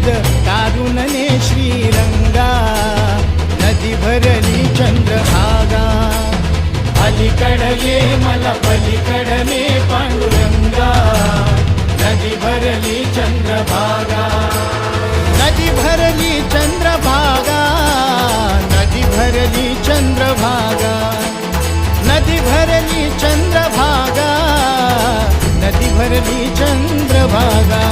शब्द तारुणने श्रीरंगा, नदी भरली चंद्रभागा. अलीकडले मला पलीकडले पांडुरंगा, नदी भरली चंद्रभागा. नदी भरली चंद्रभागा, नदी भरली चंद्रभागा. नदी भरली चंद्रभागा, नदी भरली चंद्रभागा.